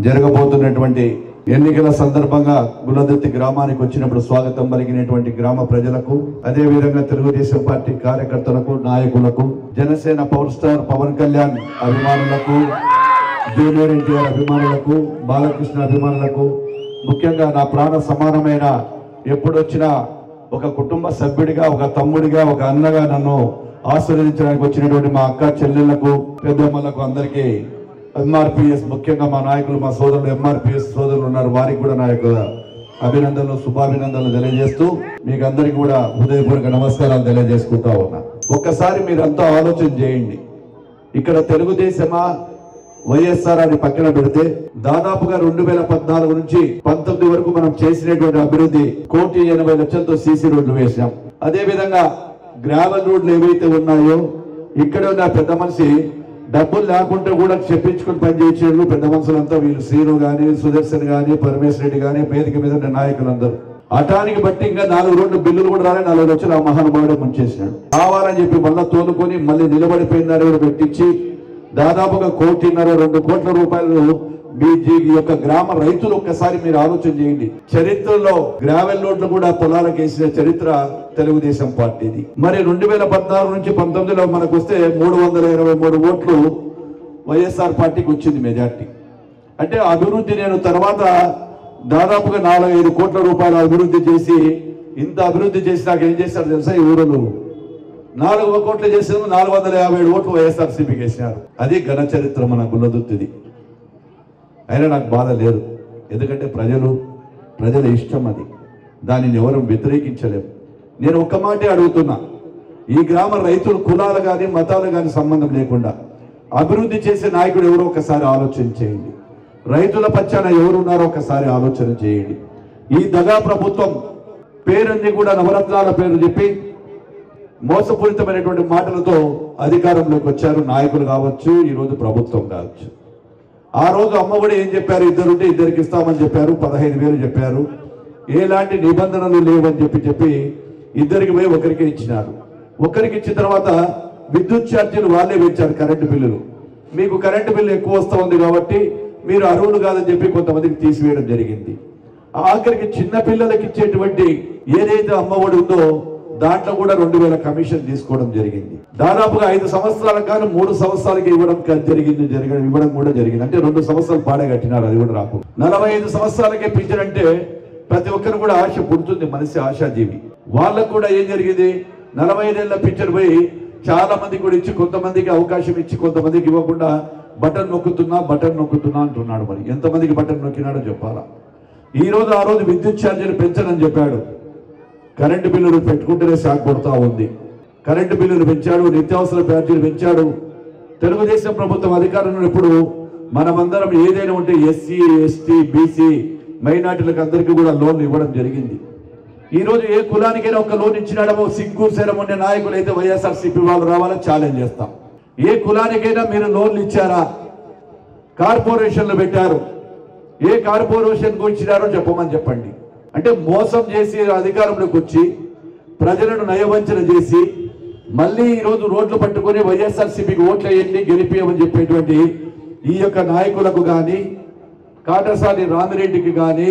జరగబోతున్నటువంటి ఎన్నికల సందర్భంగా గులదత్తి గ్రామానికి వచ్చినప్పుడు స్వాగతం పలికినటువంటి గ్రామ ప్రజలకు, అదే విధంగా తెలుగుదేశం పార్టీ కార్యకర్తలకు, నాయకులకు, జనసేన పవర్ స్టార్ పవన్ కళ్యాణ్ అభిమానులకు, జూనియర్ ఎన్టీఆర్ అభిమానులకు, బాలకృష్ణ అభిమానులకు, ముఖ్యంగా నా ప్రాణ సమానమైన ఎప్పుడొచ్చినా ఒక కుటుంబ సభ్యుడిగా, ఒక తమ్ముడిగా, ఒక అన్నగా నన్ను ఆశీర్వదించడానికి వచ్చినటువంటి మా అక్క చెల్లెళ్లకు, పెద్దమ్మలకు అందరికీ ఎంఆర్పిఎస్, ముఖ్యంగా మా నాయకులు, మా సోదరులు ఎంఆర్పిఎస్ సోదరులు ఉన్నారు, వారికి కూడా నా యొక్క అభినందనలు, శుభాభినందనలు తెలియజేస్తూ మీకు అందరికీ కూడా హృదయపూర్వక నమస్కారాలు తెలియజేసుకుంటా ఉన్నా. ఒక్కసారి మీరంతా ఆలోచన చేయండి. ఇక్కడ తెలుగుదేశమా వైఎస్ఆర్ అని పక్కన పెడితే దాదాపుగా 2014 నుంచి 19 వరకు మనం చేసినటువంటి అభివృద్ధి 1,80,00,000తో సీసీ రోడ్లు వేసాం. అదే విధంగా గ్రావెల్ రోడ్లు ఏవైతే ఉన్నాయో ఇక్కడ ఉన్న పెద్ద మనిషి డబ్బులు లేకుంటే కూడా చెప్పించుకుని పనిచేసేవాళ్ళు పెద్ద మనుషులంతా, వీళ్ళు శ్రీను గాని, సుదర్శన్ గాని, పరమేశ్వర రెడ్డి గాని, వేదిక మీద ఉన్న నాయకులందరూ. అటానికి బట్టి ఇంకా 4 రోడ్లు బిల్లులు కూడా రాలే, 40 లక్షలు ఆ మహానుభావుడే ముంచేసినాడు. కావాలని చెప్పి మళ్ళీ తోలుకొని మళ్ళీ నిలబడిపోయిందని కూడా పెట్టించి దాదాపుగా 1,50,00,000 2 కోట్ల రూపాయలు ఈ యొక్క గ్రామ రైతులు ఒక్కసారి మీరు ఆలోచన చేయండి. చరిత్రలో గ్రావెల్ రోడ్లు కూడా పొలాలకు వేసిన చరిత్ర తెలుగుదేశం పార్టీది. మరి 2014 నుంచి 19లో మనకు వస్తే 323 ఓట్లు వైఎస్ఆర్ పార్టీకి వచ్చింది మెజార్టీ. అంటే అభివృద్ధి నేను తర్వాత దాదాపుగా 4-5 కోట్ల రూపాయలు అభివృద్ధి చేసి, ఇంత అభివృద్ధి చేసి నాకు ఏం చేశారు తెలుసా? ఈ ఊరులో 4 కోట్లు చేసిన 457 ఓట్లు వైఎస్ఆర్సీపీకి వేసినారు. అది ఘన చరిత్ర మన గుల్లదుత్తిది. అయినా నాకు బాధ లేదు, ఎందుకంటే ప్రజల ఇష్టం అది, దానిని ఎవరు వ్యతిరేకించలేము. నేను ఒక్క మాటే అడుగుతున్నా, ఈ గ్రామ రైతులు కులాలు కానీ మతాలు కానీ సంబంధం లేకుండా అభివృద్ధి చేసే నాయకుడు ఎవరో ఒకసారి ఆలోచన చేయండి. రైతుల పక్షాన ఎవరున్నారో ఒకసారి ఆలోచన చేయండి. ఈ దగా ప్రభుత్వం పేరుని కూడా నవరత్నాల పేరు చెప్పి మోసపూరితమైనటువంటి మాటలతో అధికారంలోకి వచ్చారు. నాయకులు కావచ్చు, ఈరోజు ప్రభుత్వం కావచ్చు. ఆ రోజు అమ్మఒడి ఏం చెప్పారు? 2 ఉంటే 2కి ఇస్తామని చెప్పారు, 15,000 చెప్పారు. ఎలాంటి నిబంధనలు లేవని చెప్పి 2కి పోయి 1కే ఇచ్చినారు. 1కి ఇచ్చిన తర్వాత విద్యుత్ ఛార్జీలు వాళ్ళే పెంచారు, కరెంటు బిల్లులు. మీకు కరెంటు బిల్లు ఎక్కువ వస్తూ ఉంది కాబట్టి మీరు అర్హులు కాదని చెప్పి కొంతమందికి తీసివేయడం జరిగింది. ఆఖరికి చిన్న పిల్లలకి ఇచ్చేటువంటి ఏదైతే అమ్మఒడి ఉందో దాంట్లో కూడా 2,000 కమిషన్ తీసుకోవడం జరిగింది. దాదాపుగా 5 సంవత్సరాలకు కానీ 3 సంవత్సరాలకి ఇవ్వడం కూడా జరిగింది. అంటే 2 సంవత్సరాలు పాడే కట్టినారు, అది కూడా రాకుండా. 45 సంవత్సరాలకే పింఛన్ అంటే ప్రతి ఒక్కరు కూడా ఆశ పుడుతుంది, మనిషి ఆశాజీవి. వాళ్ళకు కూడా ఏం జరిగింది? 45 ఏళ్ల పింఛన్ పోయి చాలా మందికి కూడా ఇచ్చి, కొంతమందికి అవకాశం ఇచ్చి కొంతమందికి ఇవ్వకుండా బటన్ నొక్కుతున్నా అంటున్నాడు. మరి ఎంతమందికి బటన్ నొక్కినాడో చెప్పాలా? ఆ రోజు విద్యుత్ ఛార్జీలు పెంచనని చెప్పాడు, కరెంటు బిల్లులు పెట్టుకుంటేనే షాక్ పడుతూ ఉంది. కరెంటు బిల్లులు పెంచాడు, నిత్యావసర ఛార్జీలు పెంచాడు. తెలుగుదేశం ప్రభుత్వం అధికారంలో ఇప్పుడు మనమందరం ఏదైనా ఉంటే ఎస్సీ, ఎస్టీ, బీసీ, మైనార్టీలకు అందరికీ కూడా లోన్లు ఇవ్వడం జరిగింది. ఈరోజు ఏ కులానికైనా ఒక లోన్ ఇచ్చినాడమో సిగ్గు శరం ఉండే నాయకులు అయితే వైఎస్ఆర్సీపీ వాళ్ళు రావాలని ఛాలెంజ్ చేస్తాం. ఏ కులానికైనా మీరు లోన్లు ఇచ్చారా? కార్పొరేషన్లు పెట్టారు, ఏ కార్పొరేషన్కు ఇచ్చినారో చెప్పండి. అంటే మోసం చేసి అధికారంలోకి వచ్చి ప్రజలను నయవంచన చేసి మళ్ళీ ఈరోజు రోడ్లు పట్టుకొని వైఎస్ఆర్సీపీకి ఓట్లు వేయండి, గెలిపియమని చెప్పేటువంటి ఈ యొక్క నాయకులకు కానీ, కాటసాని రామిరెడ్డికి కానీ,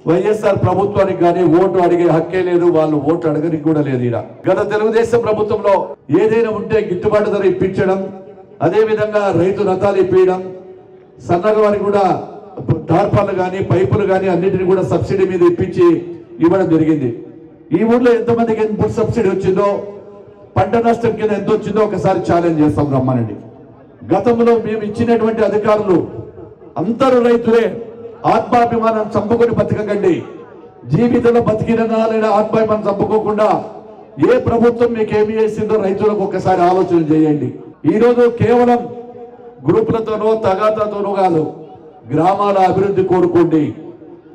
వైఎస్ఆర్ ప్రభుత్వానికి కానీ ఓటు అడిగే హక్కే లేదు. వాళ్ళు ఓటు అడగడానికి కూడా లేదు. గత తెలుగుదేశం ప్రభుత్వంలో ఏదైనా ఉంటే గిట్టుబాటు ధర ఇప్పించడం, అదేవిధంగా రైతు రథాలు ఇప్పించడం, సన్నగ వారికి కూడా టార్పాలు కానీ పైపులు కానీ అన్నిటిని కూడా సబ్సిడీ మీద ఇప్పించి ఇవ్వడం జరిగింది. ఈ ఊర్లో ఎంతమందికి ఎంత సబ్సిడీ వచ్చిందో, పంట నష్టం కింద ఎంత వచ్చిందో ఒకసారి ఛాలెంజ్ చేస్తాం, రమ్మనండి. గతంలో మేము ఇచ్చినటువంటి అధికారులు అందరూ రైతులే. ఆత్మాభిమానం చంపుకొని బతకకండి. జీవితంలో బతికినా లేదా ఆత్మాభిమానం చంపుకోకుండా ఏ ప్రభుత్వం మీకు ఏమి చేసిందో రైతులకు ఒకసారి ఆలోచన చేయండి. ఈరోజు కేవలం గ్రూపులతోనో తగాదాతోనో కాదు, గ్రామాల అభివృద్ధి కోరుకోండి.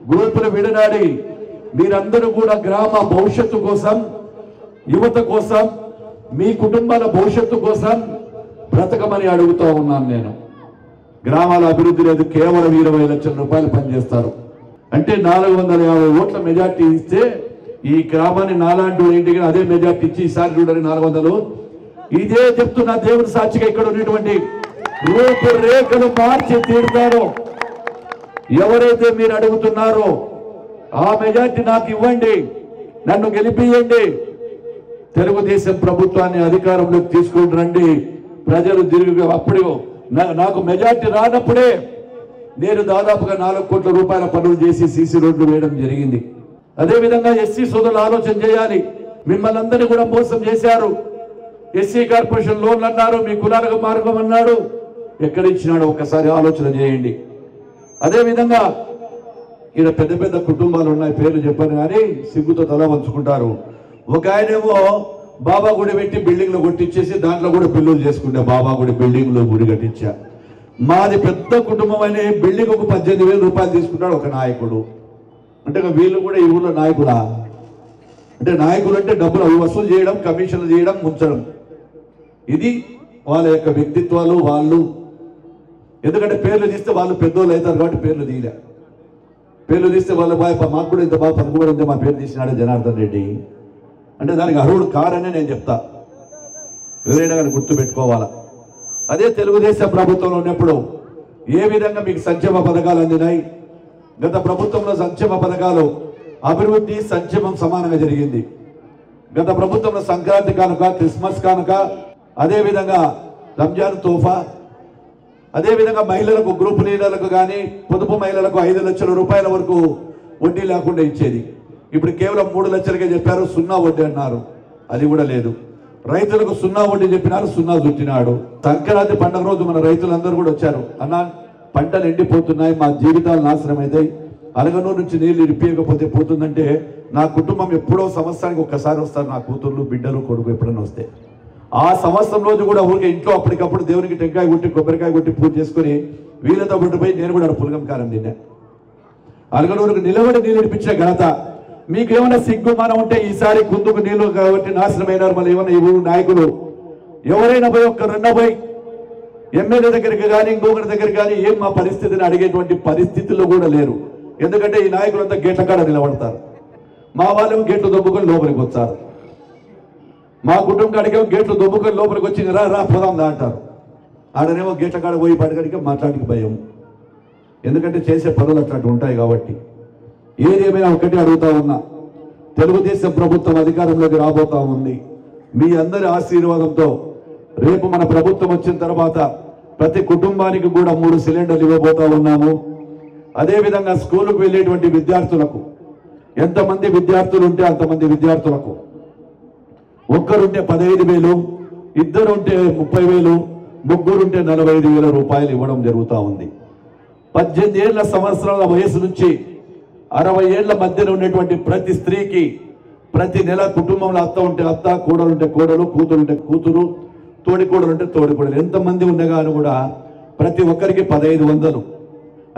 గ్రూపులు విడనాడి మీరందరూ కూడా గ్రామ భవిష్యత్తు కోసం, యువత కోసం, మీ కుటుంబాల భవిష్యత్తు కోసం బ్రతకమని అడుగుతూ ఉన్నాను నేను. గ్రామాల అభివృద్ధి లేదు, కేవలం 20 లక్షల రూపాయలు పనిచేస్తారు. అంటే 450 ఓట్ల మెజార్టీ ఇస్తే ఈ గ్రామాన్ని నాలాంటి ఇంటికి అదే మెజార్టీ ఇచ్చి ఈసారి చూడండి 400. ఇదే చెప్తున్నా దేవుని సాక్షిగా ఇక్కడ ఉన్నటువంటి రూపురేఖలు మార్చి తీరుతారు. ఎవరైతే మీరు అడుగుతున్నారో ఆ మెజార్టీ నాకు ఇవ్వండి, నన్ను గెలిపియండి, తెలుగుదేశం ప్రభుత్వాన్ని అధికారంలోకి తీసుకుని రండి. ప్రజలు తిరిగి అప్పుడు నాకు మెజార్టీ రానప్పుడే నేను దాదాపుగా 4 కోట్ల రూపాయల పనులు చేసి సీసీ రోడ్లు వేయడం జరిగింది. అదేవిధంగా ఎస్సీ సోదరులు ఆలోచన చేయాలి. మిమ్మల్ని అందరినీ కూడా మోసం చేశారు. ఎస్సీ కార్పొరేషన్ లోన్లు అన్నారు, మీ కులాలకు మార్గం అన్నాడు. ఎక్కడ ఇచ్చినాడో ఒకసారి ఆలోచన చేయండి. అదేవిధంగా ఈయన పెద్ద పెద్ద కుటుంబాలు ఉన్నాయి, పేర్లు చెప్పాను కానీ సిగ్గుతో తల వంచుకుంటారు. ఒక ఆయనేమో బాబా గుడి పెట్టి బిల్డింగ్లు కొట్టించేసి దాంట్లో కూడా బిల్లులు చేసుకుంటే బాబా గుడి బిల్డింగ్లో గుడి కట్టించా. మాది పెద్ద కుటుంబం అనే బిల్డింగ్ ఒక 18,000 రూపాయలు తీసుకుంటాడు ఒక నాయకుడు. అంటే వీళ్ళు కూడా ఈ ఊళ్ళో నాయకులా? అంటే నాయకులు అంటే డబ్బులు అవి వసూలు చేయడం, కమిషన్లు చేయడం, ముంచడం. ఇది వాళ్ళ యొక్క వ్యక్తిత్వాలు. వాళ్ళు ఎందుకంటే పేర్లు తీస్తే వాళ్ళు పెద్దోళ్ళు అవుతారు కాబట్టి పేర్లు తీయలే. పేర్లు తీస్తే వాళ్ళ మాకు కూడా ఇంత బాగా పలుకుబడి ఉంది, మా పేరు తీసినాడే జనార్దన్ రెడ్డి అంటే దానికి అర్హుడు కారనే నేను చెప్తా. ఎవరైనా కానీ గుర్తు పెట్టుకోవాలా. అదే తెలుగుదేశం ప్రభుత్వంలో ఉన్నప్పుడు ఏ విధంగా మీకు సంక్షేమ పథకాలు అందినాయి? గత ప్రభుత్వంలో సంక్షేమ పథకాలు అభివృద్ధి సంక్షేమం సమానంగా జరిగింది. గత ప్రభుత్వంలో సంక్రాంతి కానుక, క్రిస్మస్ కానుక, అదేవిధంగా రంజాన్ తోఫా, అదేవిధంగా మహిళలకు, గ్రూప్ లీడర్లకు కానీ పొదుపు మహిళలకు 5 లక్షల రూపాయల వరకు వడ్డీ లేకుండా ఇచ్చేది. ఇప్పుడు కేవలం 3 లక్షలకే చెప్పారు, 0 వడ్డీ అన్నారు. అది కూడా లేదు. రైతులకు 0 వడ్డీ చెప్పినారు, 0 చుట్టినాడు. సంక్రాంతి పండుగ రోజు మన రైతులందరూ కూడా వచ్చారు. అన్న పంటలు ఎండిపోతున్నాయి, మా జీవితాలు నాశనం అవుతాయి, అలగనూరు నుంచి నీళ్లు ఇరిపియకపోతే పోతుందంటే నా కుటుంబం ఎప్పుడో సంవత్సరానికి ఒక్కసారి వస్తారు, నా కూతుర్లు, బిడ్డలు, కొడుకు ఎప్పుడన్నా వస్తే. ఆ సంవత్సరం రోజు కూడా ఊరికే ఇంట్లో అప్పటికప్పుడు దేవునికి టెంకాయ కొట్టి, కొబ్బరికాయ కొట్టి పూజ చేసుకుని వీళ్ళతో పట్టుపోయి నేను కూడా పులగం కారం తిన్నా. అలగనూరుకు నిలబడి నీళ్ళు ఇడిపించిన ఘనత. మీకు ఏమైనా సిగ్గుమానం ఉంటే ఈసారి కుందుకు నీళ్లు కాబట్టి నాశనమైనారు మళ్ళీ ఏమైనా ఈ ఊరు నాయకులు ఎవరైనా పోయి ఒక్క రెండో పోయి ఎమ్మెల్యే దగ్గరికి కానీ ఇంకొకరి దగ్గరికి కానీ ఏం మా పరిస్థితిని అడిగేటువంటి పరిస్థితుల్లో కూడా లేరు. ఎందుకంటే ఈ నాయకులంతా గేట్ల కాడ నిలబడతారు. మా వాళ్ళేమో గేట్లు దొబ్బుకొని లోపలికి వచ్చారు. మా కుటుంబం కాడికేమో గేట్లు దొబ్బుకొని లోపలికి వచ్చి రా పోదాం దా అంటారు. ఆడనేమో గేట్ల కాడ పోయి పడగడికి మాట్లాడికి భయం. ఎందుకంటే చేసే పనులు అట్లాంటి ఉంటాయి కాబట్టి. ఏదేమైనా ఒకటి అడుగుతా ఉన్నా, తెలుగుదేశం ప్రభుత్వం అధికారంలోకి రాబోతా ఉంది. మీ అందరి ఆశీర్వాదంతో రేపు మన ప్రభుత్వం వచ్చిన తర్వాత ప్రతి కుటుంబానికి కూడా 3 సిలిండర్లు ఇవ్వబోతా ఉన్నాము. అదేవిధంగా స్కూలుకు వెళ్ళేటువంటి విద్యార్థులకు ఎంతమంది విద్యార్థులు ఉంటే అంతమంది విద్యార్థులకు ఒక్కరుంటే 15,000, ఇద్దరుంటే 30,000, ముగ్గురుంటే 45,000 రూపాయలు ఇవ్వడం జరుగుతూ ఉంది. 18 సంవత్సరాల వయసు నుంచి 60 ఏళ్ల మధ్యలో ఉన్నటువంటి ప్రతి స్త్రీకి ప్రతి నెల కుటుంబంలో అత్త ఉంటే అత్త, కోడలు ఉంటే కోడలు, కూతురు ఉంటే కూతురు, తోడికోడలు ఉంటే తోడికోడలు, ఎంతమంది ఉండగాను కూడా ప్రతి ఒక్కరికి 1,500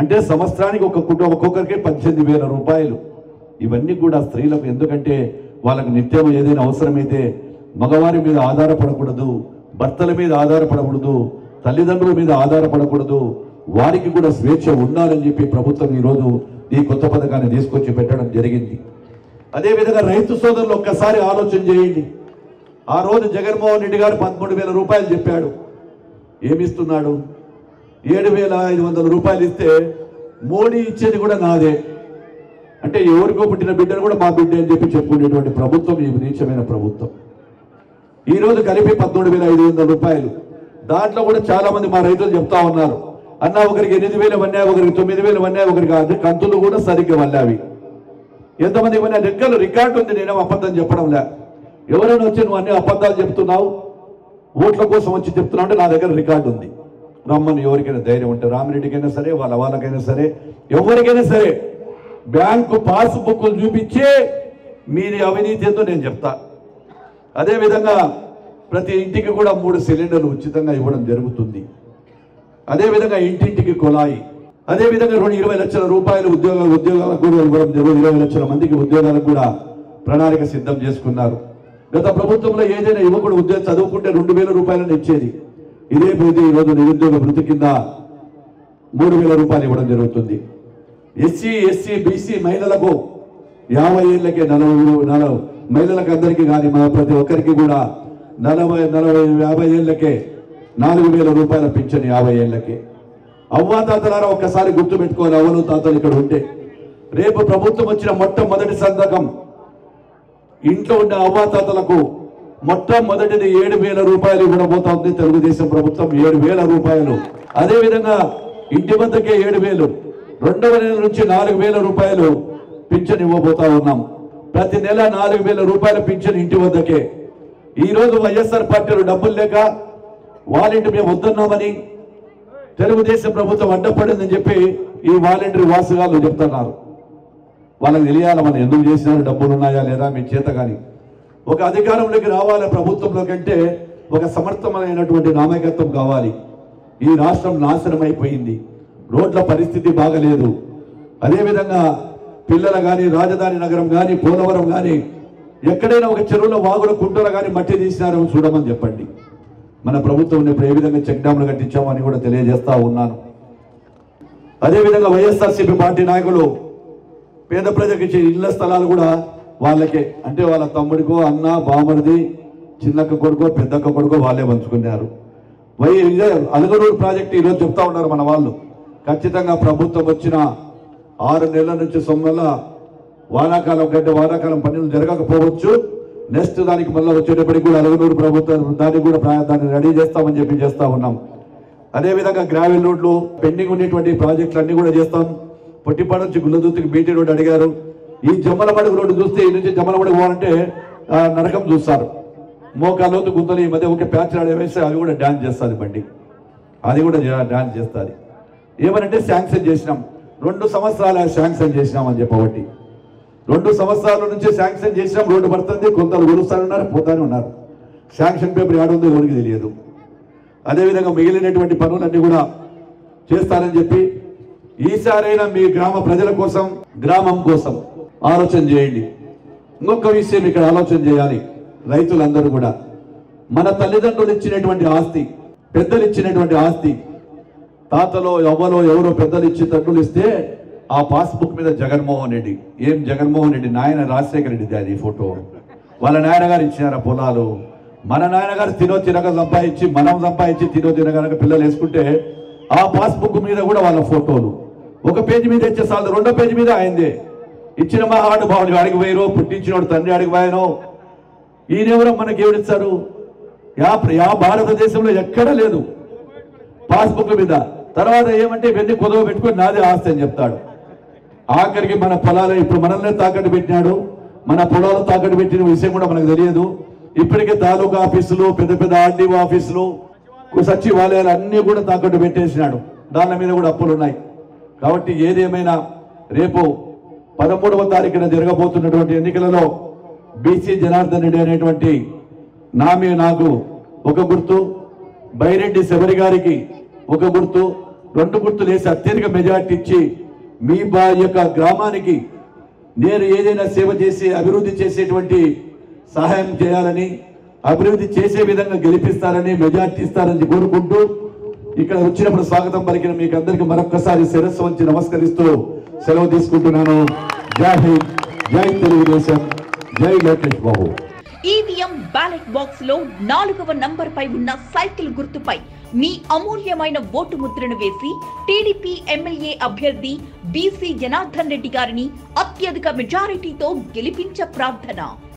అంటే సంవత్సరానికి ఒక కుటుంబం ఒక్కొక్కరికి 18,000 రూపాయలు. ఇవన్నీ కూడా స్త్రీలకు. ఎందుకంటే వాళ్ళకు నిత్యం ఏదైనా అవసరమైతే మగవారి మీద ఆధారపడకూడదు, భర్తల మీద ఆధారపడకూడదు, తల్లిదండ్రుల మీద ఆధారపడకూడదు, వారికి కూడా స్వేచ్ఛ ఉండాలని చెప్పి ప్రభుత్వం ఈరోజు ఈ కొత్త పథకాన్ని తీసుకొచ్చి పెట్టడం జరిగింది. అదేవిధంగా రైతు సోదరులు ఒక్కసారి ఆలోచన చేయండి. ఆ రోజు జగన్మోహన్ రెడ్డి గారు 13,000 రూపాయలు చెప్పాడు. ఏమిస్తున్నాడు? 7,500 రూపాయలు ఇస్తే మోడీ ఇచ్చేది కూడా నాదే అంటే ఎవరికో పుట్టిన బిడ్డను కూడా మా బిడ్డ అని చెప్పి చెప్పుకునేటువంటి ప్రభుత్వం ఈ నీచమైన ప్రభుత్వం. ఈరోజు కలిపి 13,500 రూపాయలు. దాంట్లో కూడా చాలా మంది మా రైతులు చెప్తా ఉన్నారు, అన్న ఒకరికి 8,000 వన్నాయి, ఒకరికి 9,000 వన్నాయి, ఒకరికి కంతులు కూడా సరిగ్గా వల్లావి. ఎంతమంది ఇవన్నీ రెక్కలు రికార్డు ఉంది. నేనేమో అబద్ధం చెప్పడంలే. ఎవరైనా వచ్చి నువ్వు అన్ని అబద్ధాలు చెప్తున్నావు, ఓట్ల కోసం వచ్చి చెప్తున్నావు అంటే నా దగ్గర రికార్డు ఉంది. రమ్మని ఎవరికైనా ధైర్యం ఉంటే, రామిరెడ్డికైనా సరే, వాళ్ళకైనా సరే, ఎవరికైనా సరే బ్యాంకు పాస్బుక్లు చూపించి మీది అవినీతి ఎంతో నేను చెప్తా. అదేవిధంగా ప్రతి ఇంటికి కూడా 3 సిలిండర్లు ఉచితంగా ఇవ్వడం జరుగుతుంది. అదేవిధంగా ఇంటింటికి కుళాయి. అదేవిధంగా 20 లక్షల రూపాయలు ఉద్యోగాలకు కూడా ఇవ్వడం జరుగుతుంది. 20 లక్షల మందికి ఉద్యోగాలకు కూడా ప్రణాళిక సిద్ధం చేసుకున్నారు. గత ప్రభుత్వంలో ఏదైనా యువకుడు ఉద్యోగం చదువుకుంటే 2,000 రూపాయలను ఇచ్చేది. ఇదే పోతే ఈరోజు నిరుద్యోగ వృత్తి కింద 3,000 రూపాయలు ఇవ్వడం జరుగుతుంది. ఎస్సీ, ఎస్సీ, బీసీ మహిళలకు 50 ఏళ్ళకే 40 మహిళలకు అందరికీ కానీ ప్రతి ఒక్కరికి కూడా 40, 50 ఏళ్ళకే 4,000 రూపాయల పింఛన్ 50 ఏళ్ళకే. అవ్వాతాతలారా ఒక్కసారి గుర్తు పెట్టుకోవాలి, అవ్వలు తాతలు ఇక్కడ ఉంటే రేపు ప్రభుత్వం వచ్చిన మొట్టమొదటి సంతకం ఇంట్లో ఉండే అవ్వాతాతలకు మొట్టమొదటిది 7,000 రూపాయలు ఇవ్వబోతా ఉంది తెలుగుదేశం ప్రభుత్వం. 7,000 రూపాయలు. అదేవిధంగా ఇంటి వద్దకే 7,000, 2వ నెల నుంచి 4,000 రూపాయలు పింఛన్ ఇవ్వబోతా ఉన్నాం. ప్రతి నెల 4,000 రూపాయల పింఛన్ ఇంటి వద్దకే. ఈ రోజు వైఎస్ఆర్ పార్టీలు డబ్బులు లేక వాలంటీర్ మేము వద్దన్నామని తెలుగుదేశం ప్రభుత్వం అడ్డపడిందని చెప్పి ఈ వాలంటీర్ వాసుగాళ్ళు చెప్తున్నారు. వాళ్ళకి తెలియాలి మనం ఎందుకు చేసినారు, డబ్బులు ఉన్నాయా లేదా మీ చేత. కానీ ఒక అధికారంలోకి రావాలి ప్రభుత్వంలోకి అంటే ఒక సమర్థమైనటువంటి నాయకత్వం కావాలి. ఈ రాష్ట్రం నాశనం అయిపోయింది, రోడ్ల పరిస్థితి బాగలేదు. అదేవిధంగా పిల్లలు కానీ, రాజధాని నగరం కానీ, పోలవరం కానీ, ఎక్కడైనా ఒక చెరువులో వాగుల కుంటలు కానీ మట్టి తీసినారో చూడమని చెప్పండి. మన ప్రభుత్వం ఇప్పుడు ఏ విధంగా చెక్ డ్యామ్లు కట్టించామని కూడా తెలియజేస్తా ఉన్నాను. అదేవిధంగా వైఎస్ఆర్సీపీ పార్టీ నాయకులు పేద ప్రజలకు ఇచ్చే ఇళ్ల స్థలాలు కూడా వాళ్ళకే, అంటే వాళ్ళ తమ్ముడికో, అన్న, బామరిది, చిన్నక్క కొడుకో, పెద్దక్క కొడుకో వాళ్ళే పంచుకున్నారు. అలగనూరు ప్రాజెక్టు ఈరోజు చెప్తా ఉన్నారు మన వాళ్ళు. ఖచ్చితంగా ప్రభుత్వం వచ్చిన 6 నెలల నుంచి సొమ్మల వానాకాలం కంటే వానాకాలం పనులు జరగకపోవచ్చు. నెక్స్ట్ దానికి మళ్ళీ వచ్చేటప్పటికి కూడా అలగనూరు ప్రభుత్వం దాన్ని కూడా దాన్ని రెడీ చేస్తామని చెప్పి చేస్తా ఉన్నాం. అదేవిధంగా గ్రావెల్ రోడ్లు పెండింగ్ ఉండేటువంటి ప్రాజెక్టులు అన్ని కూడా చేస్తాం. పొట్టిపాడు నుంచి గుల్లదుర్తికి బీటీ రోడ్డు అడిగారు. ఈ జమ్మలమడుగు రోడ్డు చూస్తే ఈ నుంచి జమ్మలమడుగు పోవాలంటే నరకం చూస్తారు. మోకాళ్ళతో గుంతలు ఈ మధ్య ఒక ప్యాచ్ వేస్తే అవి కూడా డాన్స్ చేస్తుంది బండి, అది కూడా డాన్స్ చేస్తుంది. ఏమనంటే శాంక్షన్ చేసినాం, 2 సంవత్సరాలు శాంక్షన్ చేసినాం అని చెప్పబట్టి 2 సంవత్సరాల నుంచి శాంక్షన్ చేసినాం. రోడ్డు పడుతుంది, కొంతలు కొలుస్తానున్నారు, పోతానే ఉన్నారు. శాంక్షన్ పేపర్ ఏడుందో ఎవరికి తెలియదు. అదేవిధంగా మిగిలినటువంటి పనులన్నీ కూడా చేస్తారని చెప్పి ఈసారైనా మీ గ్రామ ప్రజల కోసం, గ్రామం కోసం ఆలోచన చేయండి. ఇంకొక విషయం ఇక్కడ ఆలోచన చేయాలి. రైతులందరూ కూడా మన తల్లిదండ్రులు ఇచ్చినటువంటి ఆస్తి, పెద్దలు ఇచ్చినటువంటి ఆస్తి, తాతలో ఎవ్వలో ఎవరో పెద్దలు ఇచ్చి తండ్రులు ఇస్తే ఆ పాస్బుక్ మీద జగన్మోహన్ రెడ్డి, ఏం జగన్మోహన్ రెడ్డి నాయన రాజశేఖర రెడ్డి అది ఫోటో. వాళ్ళ నాయనగారు ఇచ్చినారు పొలాలు. మన నాయనగారు తినక సంపాదించి, మనం సంపాదించి తినక పిల్లలు వేసుకుంటే ఆ పాస్బుక్ మీద కూడా వాళ్ళ ఫోటోలు. ఒక పేజీ మీద ఇచ్చే సార్లు 2వ పేజీ మీద అయిందే. ఇచ్చిన మహానుభావుడు అడిగి పోయినో, పుట్టించినోడు తండ్రి అడిగి పోయానో. ఈయనెవరో మనకి ఎవరిస్తారు? భారతదేశంలో ఎక్కడా లేదు పాస్బుక్ మీద. తర్వాత ఏమంటే ఇవన్నీ కొదవ పెట్టుకొని నాదే ఆస్తి అని చెప్తాడు. ఆఖరికి మన పొలాలు ఇప్పుడు మనల్ని తాకట్టు పెట్టినాడు. మన పొలాలు తాకట్టు పెట్టిన విషయం కూడా మనకు తెలియదు. ఇప్పటికే తాలూకా ఆఫీసులు, పెద్ద పెద్ద ఆర్డీఓ ఆఫీసులు, సచివాలయాలు అన్నీ కూడా తాకట్టు పెట్టేసినాడు. దాని మీద కూడా అప్పులు ఉన్నాయి. కాబట్టి ఏదేమైనా రేపు 13వ తారీఖున జరగబోతున్నటువంటి ఎన్నికలలో బీసీ జనార్దన్ రెడ్డి అనేటువంటి నాకు ఒక గుర్తు, బైరెడ్డి శబరి గారికి ఒక గుర్తు, 2 గుర్తులు వేసి అత్యధిక మెజార్టీ ఇచ్చి మీ యొక్క గ్రామానికి నేను ఏదైనా సేవ చేసి అభివృద్ధి చేసేటువంటి సహాయం చేయాలని, అభివృద్ధి చేసే విధంగా గెలిపిస్తారని, మెజార్టీ ఇస్తారని కోరుకుంటూ ఇక్కడ వచ్చినప్పుడు స్వాగతం పలికిన మీకు అందరికీ మరొక్కసారి శిరస్సు వంచి నమస్కరిస్తూ సెలవు తీసుకుంటున్నాను. జై హింద్, జై తెలుగుదేశం, జై Lokesh Babu. EVM ballot box లో 4వ నంబర్ పై ఉన్న సైకిల్ గుర్తుపై మీ అమూల్యమైన ఓటు ముద్రను వేసి టీడీపీ ఎమ్మెల్యే అభ్యర్థి బీసీ జనార్దన్ రెడ్డి గారిని అత్యధిక మెజారిటీతో గెలిపించ ప్రార్థన.